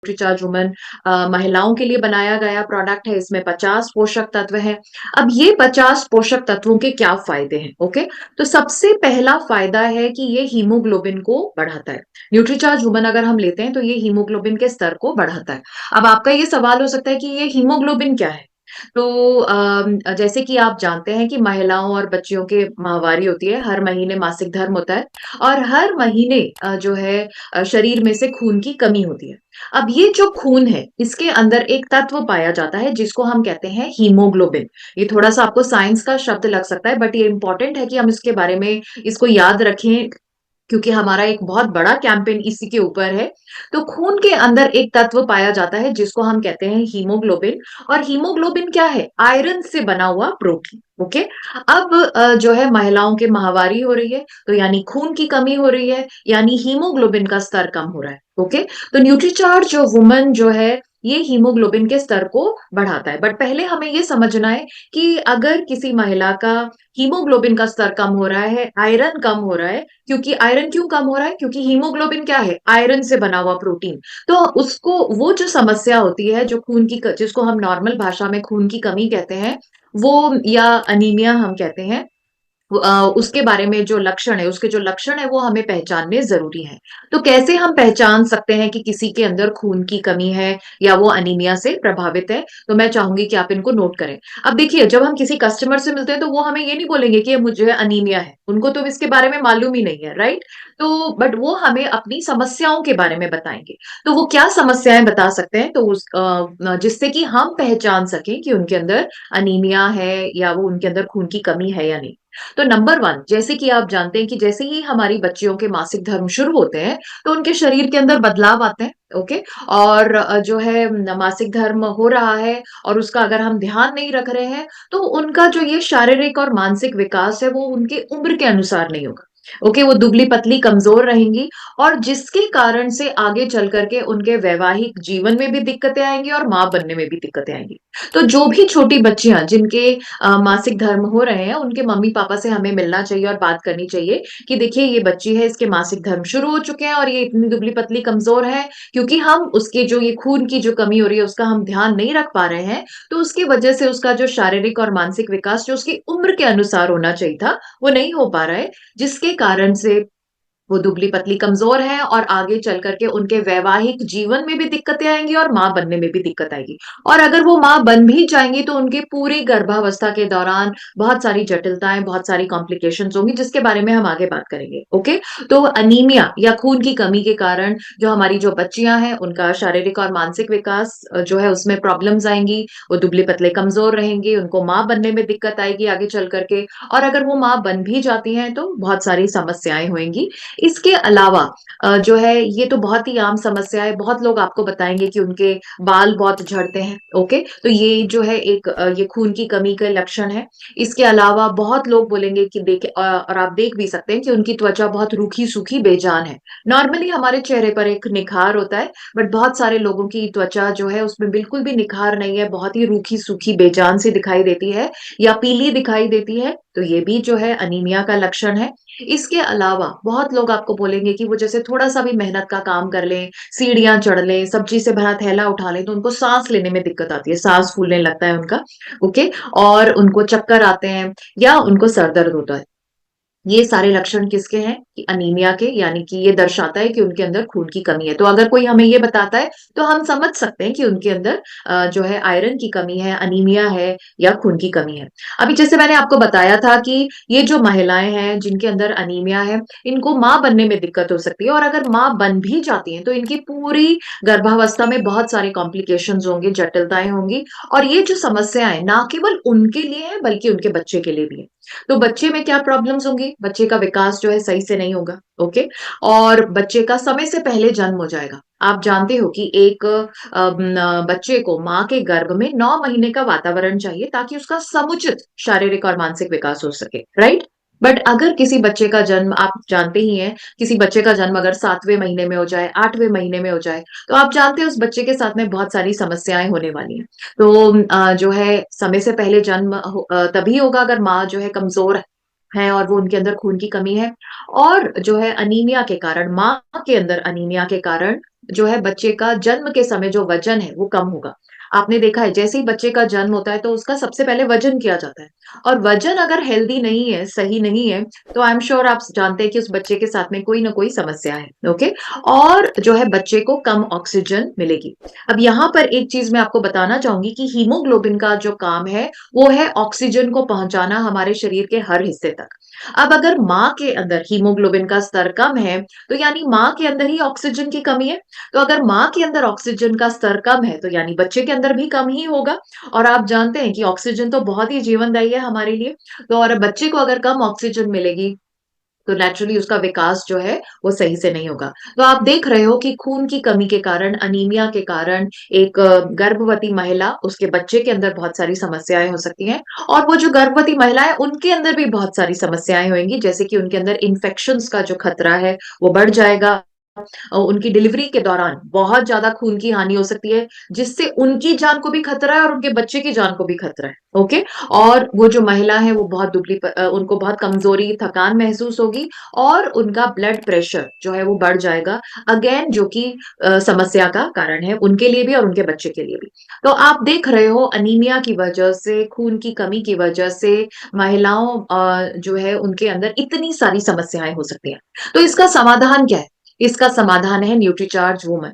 Nutricharge woman महिलाओं के लिए बनाया गया प्रोडक्ट है। इसमें 50 पोषक तत्व हैं। अब ये 50 पोषक तत्वों के क्या फायदे हैं? ओके, तो सबसे पहला फायदा है कि ये हीमोग्लोबिन को बढ़ाता है। न्यूट्रीचार्ज वुमन अगर हम लेते हैं तो ये हीमोग्लोबिन के स्तर को बढ़ाता है। अब आपका ये सवाल हो सकता है कि ये हीमोग्लोबिन क्या है? तो जैसे कि आप जानते हैं कि महिलाओं और बच्चियों के माहवारी होती है, हर महीने मासिक धर्म होता है और हर महीने जो है शरीर में से खून की कमी होती है। अब ये जो खून है, इसके अंदर एक तत्व पाया जाता है जिसको हम कहते हैं हीमोग्लोबिन। ये थोड़ा-सा आपको साइंस का शब्द लग सकता है, बट ये इम्पोर्टेंट है कि हम इसके बारे में इसको याद रखें क्योंकि हमारा एक बहुत बड़ा कैंपेन इसी के ऊपर है। तो खून के अंदर एक तत्व पाया जाता है जिसको हम कहते हैं हीमोग्लोबिन। और हीमोग्लोबिन क्या है? आयरन से बना हुआ प्रोटीन। ओके, अब जो है महिलाओं के माहवारी हो रही है, तो यानी खून की कमी हो रही है, यानी हीमोग्लोबिन का स्तर कम हो रहा है। ओके, तो न्यूट्रीचार्ज जो वुमन जो है, ये हीमोग्लोबिन के स्तर को बढ़ाता है। बट पहले हमें ये समझना है कि अगर किसी महिला का हीमोग्लोबिन का स्तर कम हो रहा है, आयरन कम हो रहा है, क्योंकि आयरन क्यों कम हो रहा है? क्योंकि हीमोग्लोबिन क्या है? आयरन से बना हुआ प्रोटीन। तो उसको वो जो समस्या होती है, जो खून की जिसको हम नॉर्मल भाषा में खून की कमी कहते हैं, वो या अनीमिया हम कहते हैं, उसके बारे में जो लक्षण है, उसके जो लक्षण है वो हमें पहचानने ज़रूरी हैं। तो कैसे हम पहचान सकते हैं कि किसी के अंदर खून की कमी है या वो अनीमिया से प्रभावित है? तो मैं चाहूँगी कि आप इनको नोट करें। अब देखिए, जब हम किसी कस्टमर से मिलते हैं तो वो हमें ये नहीं बोलेंगे कि मुझे अनीमिया है। उनको तो इसके बारे में मालूम ही नहीं है, राइट? तो बट वो हमें अपनी समस्याओं के बारे में बताएँगे। तो वो क्या समस्याएँ बता सकते हैं? तो जिससे कि हम पहचान सकें कि उनके अंदर अनीमिया है या वो उनके अंदर खून की कमी है या नहीं। तो नंबर 1, जैसे कि आप जानते हैं कि जैसे ही हमारी बच्चियों के मासिक धर्म शुरू होते हैं, तो उनके शरीर के अंदर बदलाव आते हैं, ओके? और जो है मासिक धर्म हो रहा है और उसका अगर हम ध्यान नहीं रख रहे हैं, तो उनका जो ये शारीरिक और मानसिक विकास है, वो उनके उम्र के अनुसार नहीं होगा। ओके, वो दुबली-पतली, कमज़ोर रहेंगी और जिसके कारण से आगे चल कर के उनके वैवाहिक जीवन में भी दिक्कतें आएँगी और माँ बनने में भी दिक्कतें आएँगी। तो जो भी छोटी बच्चियाँ जिनके मासिक धर्म हो रहे हैं, उनके मम्मी-पापा से हमें मिलना चाहिए और बात करनी चाहिए कि देखिए ये बच्ची है, इसके मासिक धर्म शुरू हो चुके हैं और ये इतनी दुबली-पतली कमज़ोर है, क्योंकि हम उसके जो ये खून की जो कमी हो रही है, उसका हम ध्यान नहीं रख पा रहे हैं, तो उसकी वजह से उसका जो शारीरिक और मानसिक विकास जो उसकी उम्र के अनुसार होना चाहिए था, वो नहीं हो पा रहा है, जिसके कारण से वो दुबली-पतली कमज़ोर हैं और आगे चल कर के उनके वैवाहिक जीवन में भी दिक्कतें आएँगी और माँ बनने में भी दिक्कत आएगी। और अगर वो माँ बन भी जाएँगी तो उनके पूरी गर्भावस्था के दौरान बहुत सारी जटिलताएँ, बहुत सारी कॉम्प्लिकेशंस होंगी जिसके बारे में हम आगे बात करेंगे, ओके? तो अनीमिया या खून की कमी के कारण जो हमारी जो बच्चियाँ हैं, उनका शारीरिक और मानसिक विकास जो है उसमें प्रॉब्लम्स आएँगी, वो दुबले-पतले कमज़ोर रहेंगे, उनको माँ बनने में दिक्कत आएगी आगे चल कर के और अगर वो माँ बन भी जाती हैं तो बहुत सारी समस्याएँ होंगी। इसके अलावा जो है ये तो बहुत ही आम समस्या है, बहुत लोग आपको बताएँगे कि उनके बाल बहुत झड़ते हैं, ओके? तो ये जो है एक ये खून की कमी का लक्षण है। इसके अलावा बहुत लोग बोलेंगे कि और आप देख भी सकते हैं कि उनकी त्वचा बहुत रूखी-सूखी बेजान है। नॉर्मली हमारे चेहरे पर एक निखार होता है, बट बहुत सारे लोगों की त्वचा जो है उसमें बिल्कुल भी निखार नहीं है, बहुत ही रूखी-सूखी बेजान सी दिखाई देती है या पीली दिखाई देती है, तो ये भी जो है अनीमिया का लक्षण है। इसके अलावा बहुत लोग आपको बोलेंगे कि वो जैसे थोड़ा-सा भी मेहनत का काम कर लें, सीढ़ियाँ चढ़ लें, सब्जी से भरा थैला उठा लें, तो उनको साँस लेने में दिक्कत आती है, साँस फूलने लगता है उनका, ओके? और उनको चक्कर आते हैं या उनको सर दर्द होता है। ये सारे लक्षण किसके हैं? कि अनीमिया के, यानी कि ये दर्शाता है कि उनके अंदर खून की कमी है। तो अगर कोई हमें ये बताता है, तो हम समझ सकते हैं कि उनके अंदर जो है आयरन की कमी है, अनीमिया है या खून की कमी है। अभी जैसे मैंने आपको बताया था कि ये जो महिलाएँ हैं, जिनके अंदर अनीमिया है, इनको माँ बनने में दिक्कत हो सकती है और अगर माँ बन भी जाती हैं, तो इनकी पूरी गर्भावस्था में बहुत सारे कॉम्प्लिकेशंस होंगे, जटिलताएँ होंगी और ये जो समस्याएँ ना केवल उनके लिए है, बल्कि उनके बच्चे के लिए भी है। तो बच्चे में क्या प्रॉब्लम्स होंगी? बच्चे का विकास जो है सही से नहीं होगा, ओके? और बच्चे का समय से पहले जन्म हो जाएगा। आप जानते हो कि एक बच्चे को माँ के गर्भ में 9 महीने का वातावरण चाहिए ताकि उसका समुचित शारीरिक और मानसिक विकास हो सके, राइट? बट अगर किसी बच्चे का जन्म आप जानते ही हैं, किसी बच्चे का जन्म अगर 7वें महीने में हो जाए, 8वें महीने में हो जाए, तो आप जानते हैं उस बच्चे के साथ में बहुत सारी समस्याएँ होने वाली हैं। तो जो है समय से पहले जन्म तभी होगा अगर माँ जो है कमज़ोर है और वो उनके अंदर खून की कमी है और जो है अनीमिया के कारण, माँ के अंदर अनीमिया के कारण जो है बच्चे का जन्म के समय जो वजन है वो कम होगा। आपने देखा है जैसे ही बच्चे का जन्म होता है तो उसका सबसे पहले वजन किया जाता है, और वजन अगर हेल्दी नहीं है, सही नहीं है, तो आई एम श्योर आप जानते हैं कि उस बच्चे के साथ में कोई ना कोई समस्या है। ओके, और जो है बच्चे को कम ऑक्सीजन मिलेगी। अब यहाँ पर एक चीज मैं आपको बताना चाहूंगी कि हीमोग्लोबिन का जो काम है वो है ऑक्सीजन को पहुंचाना हमारे शरीर के हर हिस्से तक। अब अगर माँ के अंदर हीमोग्लोबिन का स्तर कम है, तो यानी माँ के अंदर ही ऑक्सीजन की कमी है। तो अगर माँ के अंदर ऑक्सीजन का स्तर कम है, तो यानी बच्चे के अंदर भी कम ही होगा। और आप जानते हैं कि ऑक्सीजन तो बहुत ही जीवनदायी है हमारे लिए। तो और बच्चे को अगर कम ऑक्सीजन मिलेगी, तो नेचुरली उसका विकास जो है वो सही से नहीं होगा। तो आप देख रहे हो कि खून की कमी के कारण, अनीमिया के कारण एक गर्भवती महिला, उसके बच्चे के अंदर बहुत सारी समस्याएं हो सकती हैं। और वो जो गर्भवती महिला है उनके अंदर भी बहुत सारी समस्याएं होंगी, जैसे कि उनके अंदर इन्फेक्शंस का जो खतरा है वो बढ़ जाएगा। उनकी डिलीवरी के दौरान बहुत ज्यादा खून की हानि हो सकती है, जिससे उनकी जान को भी खतरा है और उनके बच्चे की जान को भी खतरा है। ओके, और वो जो महिला है वो बहुत उनको बहुत कमजोरी, थकान महसूस होगी, और उनका ब्लड प्रेशर जो है वो बढ़ जाएगा, अगेन जो कि समस्या का कारण है उनके लिए भी और उनके बच्चे के लिए भी। तो आप देख रहे हो अनीमिया की वजह से, खून की कमी की वजह से महिलाओं जो है उनके अंदर इतनी सारी समस्याएं हो सकती हैं। तो इसका समाधान क्या है? इसका समाधान है न्यूट्रीचार्ज वुमन।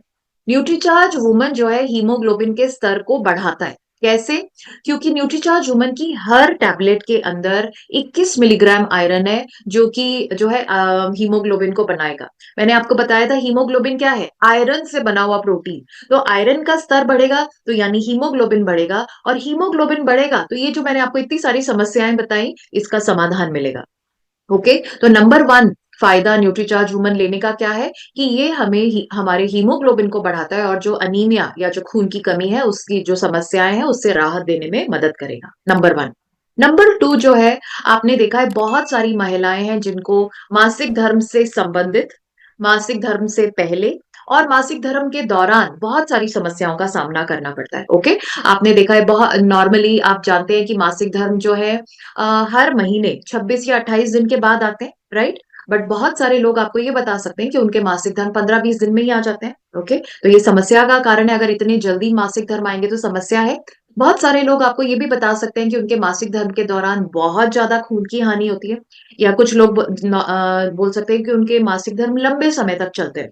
न्यूट्रीचार्ज वुमन जो है हीमोग्लोबिन के स्तर को बढ़ाता है। कैसे? क्योंकि न्यूट्रीचार्ज वुमन की हर टैबलेट के अंदर 21 मिलीग्राम आयरन है, जो कि जो है हीमोग्लोबिन को बनाएगा। मैंने आपको बताया था हीमोग्लोबिन क्या है, आयरन से बना हुआ प्रोटीन। तो आयरन का स्तर बढ़ेगा तो यानी हीमोग्लोबिन बढ़ेगा, और हीमोग्लोबिन बढ़ेगा तो ये जो मैंने आपको इतनी सारी समस्याएं बताई, इसका समाधान मिलेगा। ओके, तो नंबर वन फायदा न्यूट्रीचार्ज वुमन लेने का क्या है कि ये हमारे हीमोग्लोबिन को बढ़ाता है, और जो अनीमिया या जो खून की कमी है उसकी जो समस्याएं हैं उससे राहत देने में मदद करेगा। Number one. नंबर टू जो है, आपने देखा है बहुत सारी महिलाएं हैं जिनको मासिक धर्म से संबंधित, मासिक धर्म से पहले और मासिक धर्म के दौरान बहुत सारी समस्याओं का सामना करना पड़ता है। ओके, आपने देखा है बहुत नॉर्मली आप जानते हैं कि मासिक धर्म जो है हर महीने 26 या 28 दिन के बाद आते हैं, राइट? बट बहुत सारे लोग आपको ये बता सकते हैं कि उनके मासिक धर्म 15-20 दिन में ही आ जाते हैं। ओके, तो ये समस्या का कारण है, अगर इतनी जल्दी मासिक धर्म आएंगे तो समस्या है। बहुत सारे लोग आपको ये भी बता सकते हैं कि उनके मासिक धर्म के दौरान बहुत ज्यादा खून की हानि होती है, या कुछ लोग बोल सकते हैं कि उनके मासिक धर्म लंबे समय तक चलते हैं।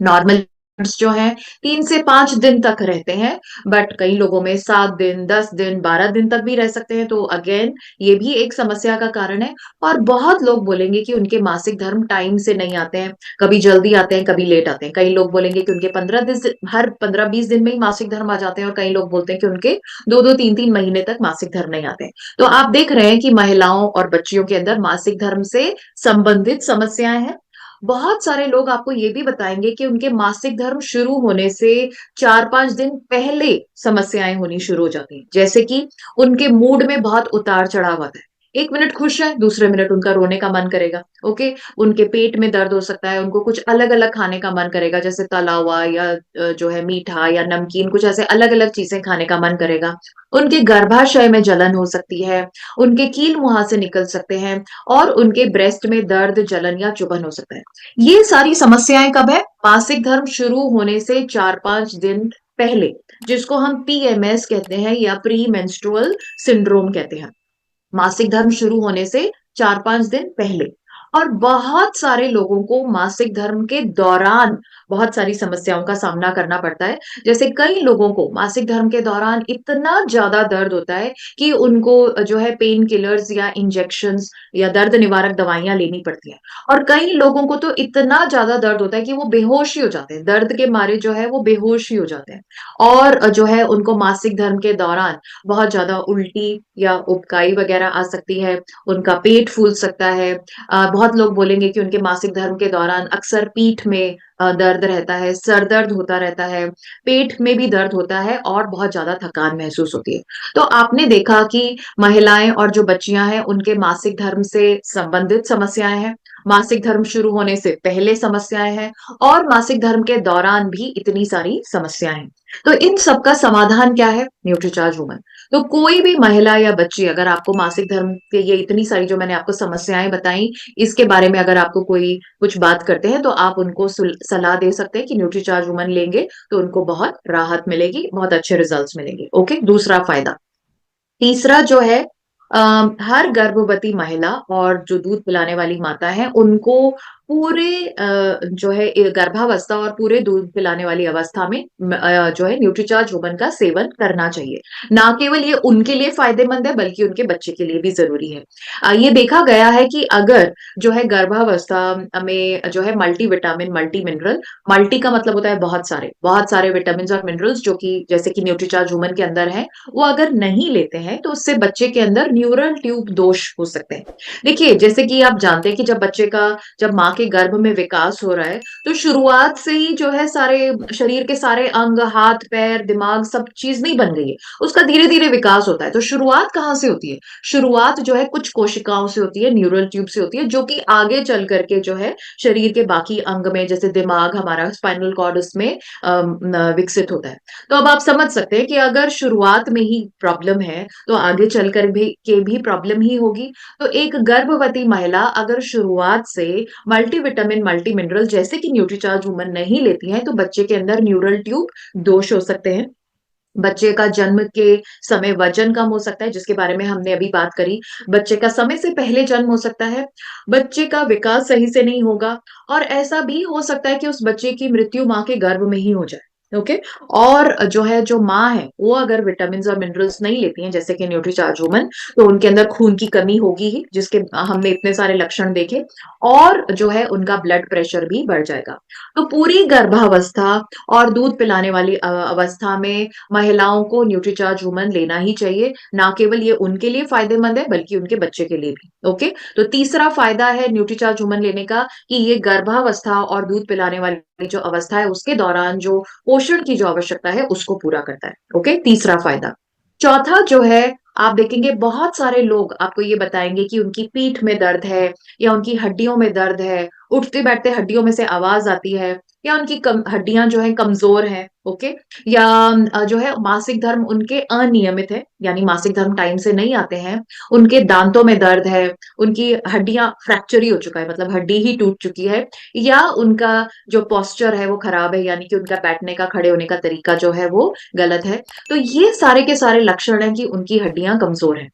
नॉर्मल जो है 3 से 5 दिन तक रहते हैं, बट कई लोगों में 7 दिन, 10 दिन, 12 दिन तक भी रह सकते हैं। तो अगेन ये भी एक समस्या का कारण है। और बहुत लोग बोलेंगे कि उनके मासिक धर्म टाइम से नहीं आते हैं, कभी जल्दी आते हैं, कभी लेट आते हैं। कई लोग बोलेंगे कि उनके 15 दिन, हर 15-20 दिन में ही मासिक धर्म आ जाते हैं, और कई लोग बोलते हैं कि उनके 2-2, 3-3 महीने तक मासिक धर्म नहीं आते हैं। तो आप देख रहे हैं कि महिलाओं और बच्चियों के अंदर मासिक धर्म से संबंधित समस्याएं हैं। बहुत सारे लोग आपको ये भी बताएंगे कि उनके मासिक धर्म शुरू होने से 4-5 दिन पहले समस्याएं होनी शुरू हो जाती हैं, जैसे कि उनके मूड में बहुत उतार चढ़ाव आता है। एक मिनट खुश है, दूसरे मिनट उनका रोने का मन करेगा। ओके, उनके पेट में दर्द हो सकता है, उनको कुछ अलग अलग खाने का मन करेगा, जैसे तला हुआ या जो है मीठा या नमकीन, कुछ ऐसे अलग अलग चीजें खाने का मन करेगा। उनके गर्भाशय में जलन हो सकती है, उनके कील मुंह से निकल सकते हैं, और उनके ब्रेस्ट में दर्द, जलन या चुभन हो सकता है। ये सारी समस्याएं कब है? मासिक धर्म शुरू होने से 4-5 दिन पहले, जिसको हम पीएमएस कहते हैं या प्री मेंस्ट्रुअल सिंड्रोम कहते हैं। मासिक धर्म शुरू होने से 4-5 दिन पहले। और बहुत सारे लोगों को मासिक धर्म के दौरान बहुत सारी समस्याओं का सामना करना पड़ता है। जैसे कई लोगों को मासिक धर्म के दौरान इतना ज्यादा दर्द होता है कि उनको जो है पेन किलर्स या इंजेक्शंस या दर्द निवारक दवाइयां लेनी पड़ती हैं। और कई लोगों को तो इतना ज्यादा दर्द होता है कि वो बेहोश ही हो जाते हैं, दर्द के मारे जो है वो बेहोश ही हो जाते हैं। और जो है उनको मासिक धर्म के दौरान बहुत ज्यादा उल्टी या उबकाई वगैरह आ सकती है, उनका पेट फूल सकता है। बहुत लोग बोलेंगे कि उनके मासिक धर्म के दौरान अक्सर पीठ में दर्द रहता है, सर दर्द होता रहता है, पेट में भी दर्द होता है, और बहुत ज्यादा थकान महसूस होती है। तो आपने देखा कि महिलाएं और जो बच्चियां हैं उनके मासिक धर्म से संबंधित समस्याएं हैं, मासिक धर्म शुरू होने से पहले समस्याएं हैं, और मासिक धर्म के दौरान भी इतनी सारी समस्याएं हैं। तो इन सब का समाधान क्या है? Nutricharge woman. तो कोई भी महिला या बच्ची, अगर आपको मासिक धर्म के ये इतनी सारी जो मैंने आपको समस्याएं बताई, इसके बारे में अगर आपको कोई कुछ बात करते हैं, तो आप उनको सलाह दे सकते हैं कि न्यूट्रीचार्ज वुमन लेंगे तो उनको बहुत राहत मिलेगी, बहुत अच्छे रिजल्ट्स मिलेंगे। ओके, दूसरा फायदा। तीसरा जो है, हर गर्भवती महिला और जो दूध पिलाने वाली माता है उनको पूरे जो है गर्भावस्था और पूरे दूध पिलाने वाली अवस्था में जो है न्यूट्रीचार्ज वुमन का सेवन करना चाहिए। ना केवल ये उनके लिए फायदेमंद है बल्कि उनके बच्चे के लिए भी जरूरी है। ये देखा गया है कि अगर जो है गर्भावस्था में जो है मल्टीविटामिन मल्टी मिनरल, मल्टी का मतलब होता है बहुत सारे विटामिन और मिनरल्स जो कि जैसे कि न्यूट्रीचार्ज वुमन के अंदर है, वो अगर नहीं लेते हैं तो उससे बच्चे के अंदर न्यूरल ट्यूब दोष हो सकते हैं। देखिए, जैसे कि आप जानते हैं कि जब माँ के गर्भ में विकास हो रहा है, तो शुरुआत से ही जो है सारे शरीर के सारे अंग, हाथ, पैर, दिमाग सब चीज नहीं बन गई है। उसका धीरे-धीरे विकास होता है। तो शुरुआत कहाँ से होती है? शुरुआत जो है कुछ कोशिकाओं से होती है, न्यूरल ट्यूब से होती है, जो कि आगे चल करके जो है शरीर के बाकी अंग में जैसे दिमाग, हमारा स्पाइनल कॉर्ड उसमें विकसित होता है। तो अब आप समझ सकते हैं कि अगर शुरुआत में ही प्रॉब्लम है, तो आगे चलकर भी प्रॉब्लम ही होगी। तो एक गर्भवती महिला अगर शुरुआत से मल्टीविटामिन, मल्टी मिनरल जैसे कि न्यूट्रीचार्ज वुमन नहीं लेती है, तो बच्चे के अंदर न्यूरल ट्यूब दोष हो सकते हैं। बच्चे का जन्म के समय वजन कम हो सकता है, जिसके बारे में हमने अभी बात करी। बच्चे का समय से पहले जन्म हो सकता है, बच्चे का विकास सही से नहीं होगा और ऐसा भी हो सकता है कि उस बच्चे की मृत्यु माँ के गर्भ में ही हो जाए। ओके। और जो है जो माँ है वो अगर विटामिन और मिनरल्स नहीं लेती हैं जैसे कि न्यूट्रीचार्ज वुमन, तो उनके अंदर खून की कमी होगी ही, जिसके हमने इतने सारे लक्षण देखे। और जो है उनका ब्लड प्रेशर भी बढ़ जाएगा। तो पूरी गर्भावस्था और दूध पिलाने वाली अवस्था में महिलाओं को न्यूट्रीचार्ज वुमन लेना ही चाहिए। ना केवल ये उनके लिए फायदेमंद है बल्कि उनके बच्चे के लिए भी। ओके। तो तीसरा फायदा है न्यूट्रीचार्ज वुमन लेने का कि ये गर्भावस्था और दूध पिलाने वाली जो अवस्था है उसके दौरान जो पोषण की जो आवश्यकता है उसको पूरा करता है। ओके, तीसरा फायदा। चौथा जो है, आप देखेंगे बहुत सारे लोग आपको ये बताएंगे कि उनकी पीठ में दर्द है या उनकी हड्डियों में दर्द है, उठते बैठते हड्डियों में से आवाज आती है, या उनकी हड्डियां जो है कमजोर हैं। ओके। या जो है मासिक धर्म उनके अनियमित है, यानी मासिक धर्म टाइम से नहीं आते हैं, उनके दांतों में दर्द है, उनकी हड्डियां फ्रैक्चर ही हो चुका है, मतलब हड्डी ही टूट चुकी है, या उनका जो पोस्चर है वो खराब है, यानी कि उनका बैठने का, खड़े होने का तरीका जो है वो गलत है। तो ये सारे के सारे लक्षण हैं कि उनकी हड्डियां कमजोर हैं।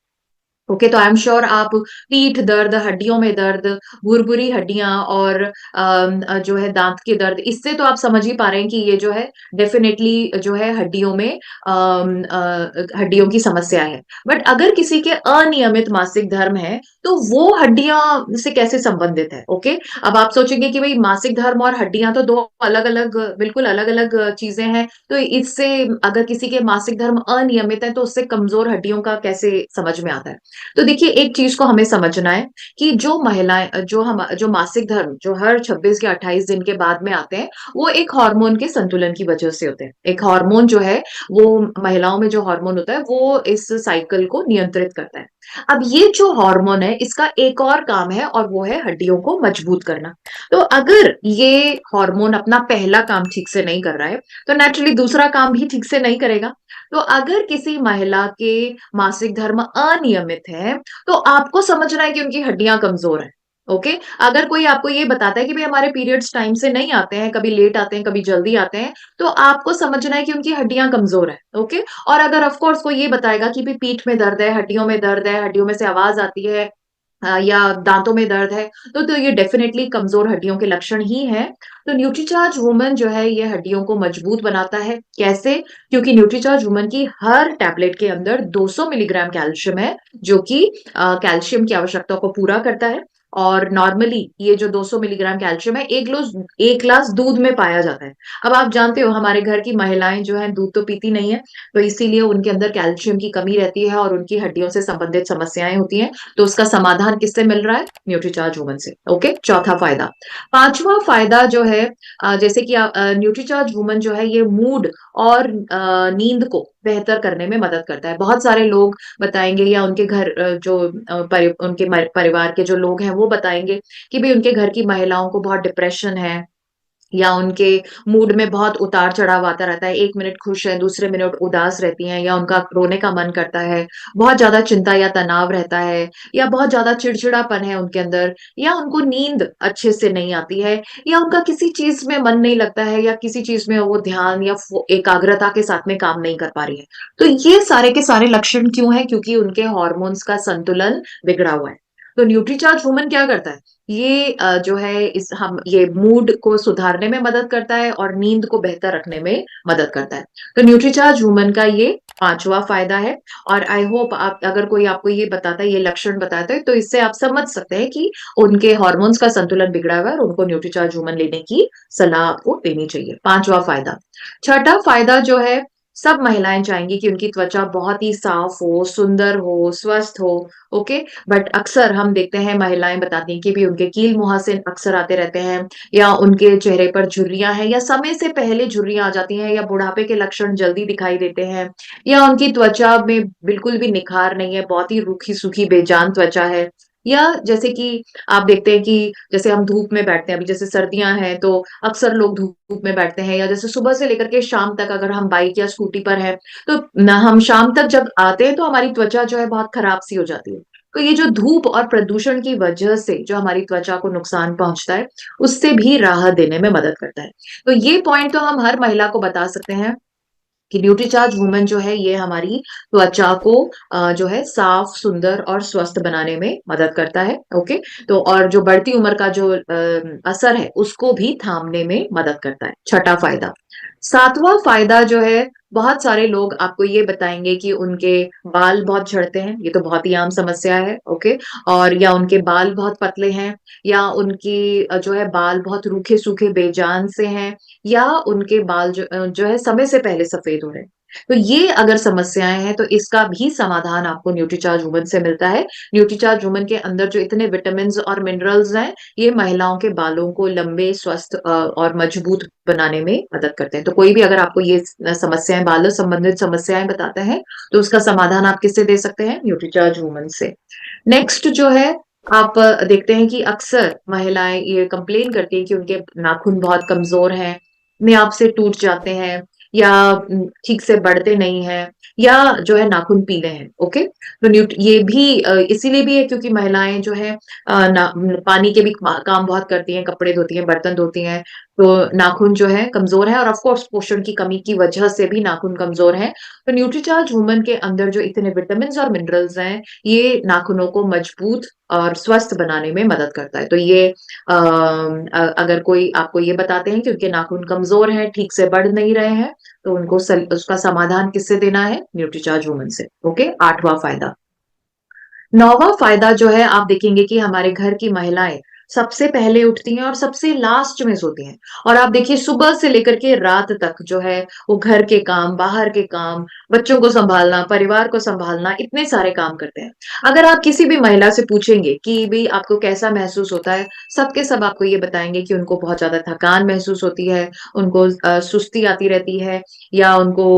ओके, तो आई एम श्योर आप पीठ दर्द, हड्डियों में दर्द, भुरभुरी हड्डियां और जो है दांत के दर्द, इससे तो आप समझ ही पा रहे हैं कि ये जो है डेफिनेटली जो है हड्डियों में हड्डियों की समस्या है। बट अगर किसी के अनियमित मासिक धर्म है, तो वो हड्डियां से कैसे संबंधित है? ओके। अब आप सोचेंगे कि भाई मासिक धर्म और हड्डियां तो दो अलग अलग, बिल्कुल अलग अलग चीजें हैं, तो इससे अगर किसी के मासिक धर्म अनियमित है तो उससे कमजोर हड्डियों का कैसे समझ में आता है? तो देखिए, एक चीज को हमें समझना है कि जो महिलाएं जो मासिक धर्म जो हर 26 या 28 दिन के बाद में आते हैं, वो एक हार्मोन के संतुलन की वजह से होते हैं। एक हार्मोन जो है, वो महिलाओं में जो हार्मोन होता है वो इस साइकिल को नियंत्रित करता है। अब ये जो हार्मोन है इसका एक और काम है और वो है हड्डियों को मजबूत करना। तो अगर ये हार्मोन अपना पहला काम ठीक से नहीं कर रहा है, तो नेचुरली दूसरा काम भी ठीक से नहीं करेगा। तो अगर किसी महिला के मासिक धर्म अनियमित है, तो आपको समझना है कि उनकी हड्डियां कमजोर हैं। ओके। अगर कोई आपको ये बताता है कि भाई हमारे पीरियड्स टाइम से नहीं आते हैं, कभी लेट आते हैं, कभी जल्दी आते हैं, तो आपको समझना है कि उनकी हड्डियां कमजोर है। ओके। और अगर ऑफ कोर्स कोई ये बताएगा कि भी पीठ में दर्द है, हड्डियों में दर्द है, हड्डियों में से आवाज आती है, या दांतों में दर्द है, तो ये डेफिनेटली कमजोर हड्डियों के लक्षण ही है। तो न्यूट्रीचार्ज वुमन जो है ये हड्डियों को मजबूत बनाता है। कैसे? क्योंकि न्यूट्रीचार्ज वुमन की हर टैबलेट के अंदर 200 मिलीग्राम कैल्शियम है, जो कि कैल्शियम की आवश्यकता को पूरा करता है। और नॉर्मली ये जो 200 मिलीग्राम कैल्शियम है एक ग्लास दूध में पाया जाता है। अब आप जानते हो हमारे घर की महिलाएं जो है दूध तो पीती नहीं है, तो इसीलिए उनके अंदर कैल्शियम की कमी रहती है और उनकी हड्डियों से संबंधित समस्याएं होती हैं। तो उसका समाधान किससे मिल रहा है? न्यूट्रीचार्ज वुमन से। ओके, चौथा फायदा। पांचवा फायदा जो है, जैसे कि न्यूट्रीचार्ज वुमन जो है ये मूड और नींद को बेहतर करने में मदद करता है। बहुत सारे लोग बताएंगे, या उनके घर उनके परिवार के जो लोग हैं वो बताएंगे कि भाई उनके घर की महिलाओं को बहुत डिप्रेशन है, या उनके मूड में बहुत उतार-चढ़ाव आता रहता है, 1 मिनट खुश है, दूसरे मिनट उदास रहती हैं या उनका रोने का मन करता है, बहुत ज़्यादा चिंता या तनाव रहता है या बहुत ज़्यादा चिड़चिड़ापन है उनके अंदर या उनको नींद अच्छे से नहीं आती है या उनका किसी चीज़ में मन नहीं लगता है या किसी चीज़ में वो ध्यान या एकाग्रता के साथ में काम नहीं कर पा रही है। तो ये सारे के सारे लक्षण क्यों हैं? क्योंकि उनके हार्मोन्स का संतुलन बिगड़ा हुआ है। तो न्यूट्रीचार्ज वुमन क्या करता है? ये जो है इस हम ये मूड को सुधारने में मदद करता है और नींद को बेहतर रखने में मदद करता है। तो न्यूट्रीचार्ज वुमन का ये 5वां फ़ायदा है और आई होप आप अगर कोई आपको ये बताता है, ये लक्षण बताता है, तो इससे आप समझ सकते हैं कि उनके हार्मोन्स का संतुलन बिगड़ा हुआ है और उनको न्यूट्रीचार्ज वुमन लेने की सलाह आपको देनी चाहिए। 5वां फ़ायदा। छठा फ़ायदा जो है, सब महिलाएँ चाहेंगी कि उनकी त्वचा बहुत ही साफ हो, सुंदर हो, स्वस्थ हो, ओके? बट अक्सर हम देखते हैं महिलाएँ बताती हैं कि भी उनके कील-मुहासे अक्सर आते रहते हैं या उनके चेहरे पर झुर्रियाँ हैं या समय से पहले झुर्रियाँ आ जाती हैं या बुढ़ापे के लक्षण जल्दी दिखाई देते हैं या उनकी त्वचा में बिल्कुल भी निखार नहीं है, बहुत ही रूखी-सूखी बेजान त्वचा है। या जैसे कि आप देखते हैं कि जैसे हम धूप में बैठते हैं, अभी जैसे सर्दियाँ हैं तो अक्सर लोग धूप में बैठते हैं या जैसे सुबह से लेकर के शाम तक अगर हम बाइक या स्कूटी पर हैं, तो ना हम शाम तक जब आते हैं तो हमारी त्वचा जो है बहुत खराब-सी हो जाती है। तो ये जो धूप और प्रदूषण की वजह से जो हमारी त्वचा को नुकसान पहुँचता है, उससे भी राहत देने में मदद करता है। तो ये पॉइंट तो हम हर महिला को बता सकते हैं कि ड्यूटी वुमन जो है ये हमारी त्वचा को जो है साफ, सुंदर और स्वस्थ बनाने में मदद करता है, ओके? तो और जो बढ़ती उम्र का जो असर है उसको भी थामने में मदद करता है, छठा फ़ायदा। 7वां फ़ायदा जो है बहुत सारे लोग आपको ये बताएँगे कि उनके बाल बहुत झड़ते हैं, ये तो बहुत ही आम समस्या है, ओके? और या उनके बाल बहुत पतले हैं या उनकी जो है बाल बहुत रूखे-सूखे बेजान से हैं या उनके बाल जो है समय से पहले सफ़ेद हो रहे हैं। तो ये अगर समस्याएँ हैं तो इसका भी समाधान आपको न्यूट्रीचार्ज वुमन से मिलता है। न्यूट्रीचार्ज वुमन के अंदर जो इतने विटामिन्स और मिनरल्स हैं, ये महिलाओं के बालों को लंबे, स्वस्थ और मजबूत बनाने में मदद करते हैं। तो कोई भी अगर आपको ये समस्याएँ बालों संबंधित समस्याएँ बताते हैं, तो उसका समाधान आप किससे दे सकते हैं? न्यूट्रीचार्ज वुमन से। नेक्स्ट जो है आप देखते हैं कि अक्सर महिलाएँ ये कंप्लेन करती हैं कि उनके नाखून बहुत कमज़ोर हैं, अपने आप से टूट जाते हैं या ठीक से बढ़ते नहीं हैं या जो है नाखून पीले हैं, ओके? तो ये भी इसीलिए भी है क्योंकि महिलाएँ जो है पानी के भी काम बहुत करती हैं, कपड़े धोती हैं, बर्तन धोती हैं, तो नाखून जो है कमज़ोर है और ऑफ कोर्स पोषण की कमी की वजह से भी नाखून कमज़ोर हैं। तो न्यूट्रीचार्ज वुमन के अंदर जो इतने विटामिन्स और मिनरल्स हैं, ये नाखूनों को मजबूत और स्वस्थ बनाने में मदद करता है। तो ये अगर कोई आपको ये बताते हैं कि उनके नाखून कमज़ोर हैं, ठीक से बढ़ नहीं रहे हैं, तो उनको उसका समाधान किससे देना है? न्यूट्रीचार्ज वुमन से, ओके? 8वां फ़ायदा। 9वां फ़ायदा जो है आप देखेंगे कि हमारे घर की महिलाएँ सबसे पहले उठती हैं और सबसे लास्ट में सोती हैं। और आप देखिए सुबह से लेकर के रात तक जो है वो घर के काम, बाहर के काम, बच्चों को सँभालना, परिवार को सँभालना, इतने सारे काम करते हैं। अगर आप किसी भी महिला से पूछेंगे कि भई आपको कैसा महसूस होता है? सब के सब आपको ये बताएँगे कि उनको बहुत ज़्यादा थकान महसूस होती है, उनको सुस्ती आती रहती है या उनको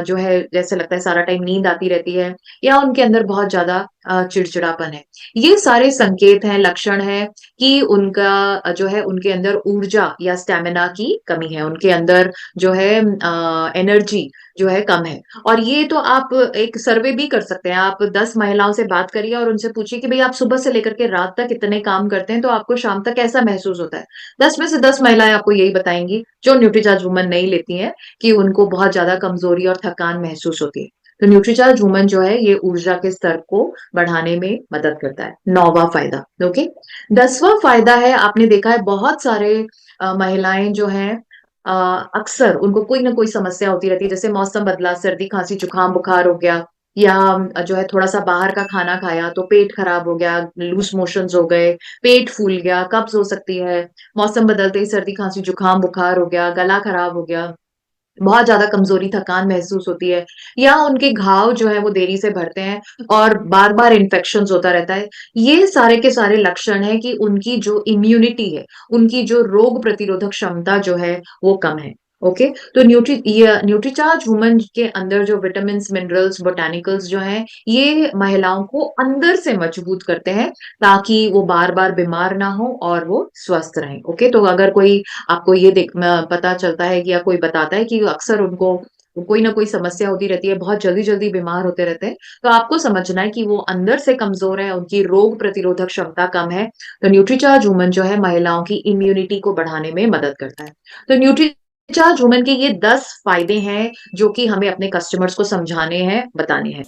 जो है जैसे लगता है सारा टाइम नींद आती रहती है या उनके अंदर बहुत ज़्यादा चिड़चिड़ापन है। ये सारे संकेत हैं, लक्षण हैं कि उनका जो है उनके अंदर ऊर्जा या स्टैमिना की कमी है। उनके अंदर जो है एनर्जी जो है कम है। और ये तो आप एक सर्वे भी कर सकते हैं। आप 10 महिलाओं से बात करिए और उनसे पूछिए कि भई आप सुबह से लेकर के रात तक इतने काम करते हैं, तो आपको शाम तक कैसा महसूस होता है? 10 में से 10 महिलाएँ आपको यही बताएँगी, जो न्यूट्रीचार्ज वुमन नहीं लेती हैं, कि उनको बहुत ज़्यादा कमज़ोरी और थकान महसूस होती है। तो न्यूट्रीचार्ज वुमन जो है ये ऊर्जा के स्तर को बढ़ाने में मदद करता है। 9वां फ़ायदा, ओके? 10वां फ़ायदा है आपने देखा है बहुत सारे महिलाएँ जो हैं अ, अक्सर उनको कोई ना कोई समस्या होती रहती है, जैसे मौसम बदला, सर्दी, खाँसी, जुकाम, बुखार हो गया या जो है थोड़ा-सा बाहर का खाना खाया तो पेट खराब हो गया, लूज़ मोशंस हो गए, पेट फूल गया, कब्ज़ हो सकती है, मौसम बदलते ही सर्दी, खाँसी, जुकाम, बुखार हो गया, गला खराब हो गया। बहुत ज़्यादा कमज़ोरी, थकान महसूस होती है या उनके घाव जो है वो देरी से भरते हैं और बार-बार इन्फेक्शंस होता रहता है। ये सारे के सारे लक्षण हैं कि उनकी जो इम्यूनिटी है, उनकी जो रोग प्रतिरोधक क्षमता जो है वो कम है। ओके। तो न्यूट्रीचार्ज वुमन के अंदर जो विटामिन मिनरल्स बोटानिकल्स जो हैं ये महिलाओं को अंदर से मजबूत करते हैं ताकि वो बार बार बीमार ना हो और वो स्वस्थ रहें। ओके। तो अगर कोई आपको ये पता चलता है कि या कोई बताता है कि अक्सर उनको कोई ना कोई समस्या होती रहती है, बहुत जल्दी जल्दी बीमार होते रहते हैं, तो आपको समझना है कि वो अंदर से कमजोर है, उनकी रोग प्रतिरोधक क्षमता कम है। तो न्यूट्रीचार्ज वुमन जो है महिलाओं की इम्यूनिटी को बढ़ाने में मदद करता है। तो न्यूट्रीचार्ज वुमन के ये 10 फायदे हैं जो कि हमें अपने कस्टमर्स को समझाने हैं, बताने हैं।